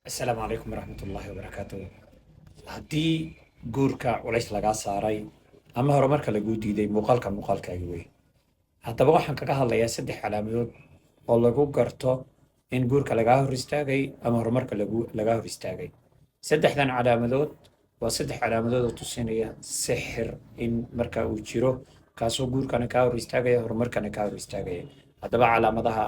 السلام عليكم ورحمة الله وبركاته. haddii guurka culays lagaa saaray ama horumarka laguu diiday muuqaalkaaga wey. haddaba waxaan kaga hadlayaa 3 calaamadood oo lagu garto in guurka lagaa hor istaagay ama horumarka lagaa hor istaagay. 3dan calaamadood waa 3 calaamadood oo tusinaya sixir in marka uu jiro kaasoo guurkana kaa hor istaagaya horumarkana kaa hor istaagaya. haddaba calaamadaha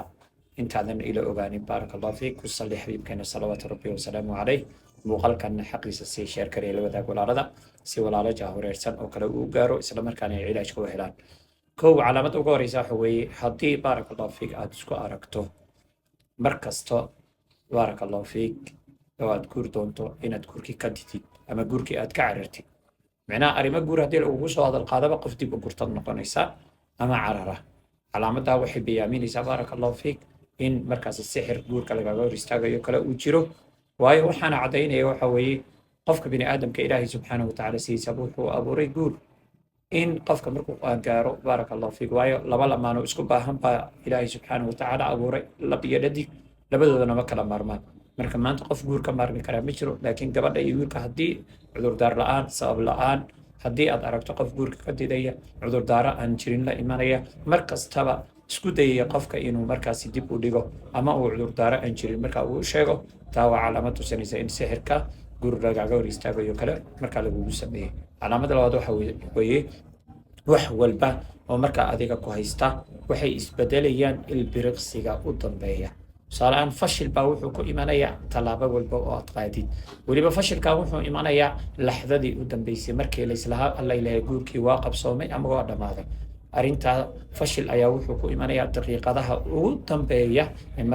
intaadan ila ogaanin baaraka allah fiik ku salli xabiibkeena salawaatu rabbi wasalaamu calayh. muuqaalkan xaqiisa sii sheer karaya la wadaag walaalada si walaalo jahwareersan oo kale uu gaaro isla markaana ay cilaajka u helaan. kow calaamada ugu horeysa waxa weeye haddii baaraka allah fiik aad isku aragto mar kasto baaraka allah fiik oo aad guur doonto inaad guurkii ka didid ama guurkii aad ka carartid, micnaha arrimo guur haddii lagugu soo hadal qaadaba qof dib u gurtad noqonaysa ama carara. calaamadaa waxay bayaaminaysaa baaraka allah fiik in markaasi sixir guurka lagaga hor istaagayo kale uu jiro. waayo waxaana caddaynaya waxa weeye qofka bini aadamka ilaahay subxaanahu watacaala sidiisaba wuxuu abuuray guur in qofka markuu gaaro baaraka allahu fiik. waayo laba lamaano isku baahan baa ilaahay subxaanahu watacaala abuuray, lab iyo dhadig, labadoodana ma kala maarmaan. marka maanta qof guur ka maarmi karaa ma jiro, laakiin gabadha iyo wiilka haddii cudurdaar la'aan, sabab la'aan, haddii aad aragto qof guurka ka didaya, cudurdaaro aan jirin la imanaya, mar kastaba isku dayaya qofka inuu markaasi dib u dhigo ama uu cudurdaaro aan jirin marka uu sheego, taa waa calaamad tusinaysa in sixirka guur lagaga hor istaagayo kale markaa lagugu sameeyey. calaamada labaad waxa weeye wax walba oo markaa adiga ku haysta waxay isbedelayaan ilbiriqsiga u dambeeya. tusaaleaan fashil baa wuxuu ku imanayaa tallaabo walba oo aad qaadid, weliba fashilkaa wuxuu imanayaa laxdadii u dambeysay markii laislahaa alla ilahay guurkii waa qabsoomay ama waa dhammaaday. arrintaa fashil ayaa wuxuu ku imanayaa daqiiqadaha ugu dambeeya in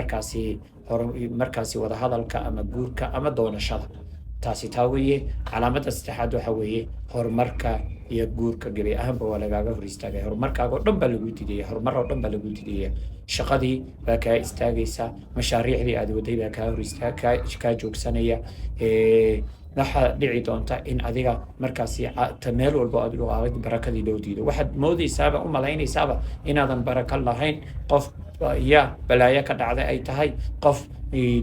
markaasi wadahadalka ama guurka ama doonashada. taasi taa weeye. calaamada saddexaad waxa weeye horumarka iyo guurka gebi ahaanba waa lagaaga hor istaagaya. horumarkaaga oo dhan baa lagu didaya, horumar oo dhan baa lagu didaya. shaqadii baa kaa istaagaysa, mashaariicdii aad waday baa kaa joogsanaya. waxaa dhici doonta in adiga markaasi meel walbo aad dhaqaaqid barakadii loo diido. waxaad moodaysaaba u malaynaysaaba inaadan baraka lahayn, qof yaa balaayo ka dhacday ay tahay, qof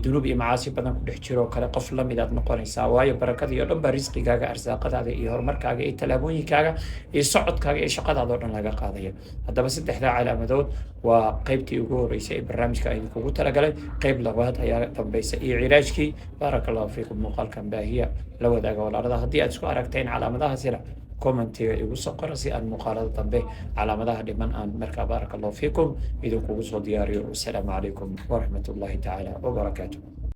dunuub iyo macaasi badan ku dhex jiro kale qof la mid aad noqonaysaa. waayo barakadii oo dhan baa risqigaaga, arsaaqadaada iyo horumarkaaga iyo talaabooyinkaaga iyo socodkaaga iyo shaqadaada oo dhan laga qaadaya. haddaba 3daa calaamadood waa qaybtii ugu horeysay ee barnaamijka idinkugu talagalay. qayb labaad ayaa dambaysa iyo cilaajkii. baaraka allahu fiikum. muuqaalkan baahiya la wadaaga walaalada. haddii aad isku aragteen calaamadahaasina commentiga igu soo qora si aan muuqaalada dambe calaamadaha dhiman aan markaa baaraka allahu fiikum idinkugu soo diyaariyo. wasalaamu calaykum waraxmatullaahi tacaala wabarakaatuh.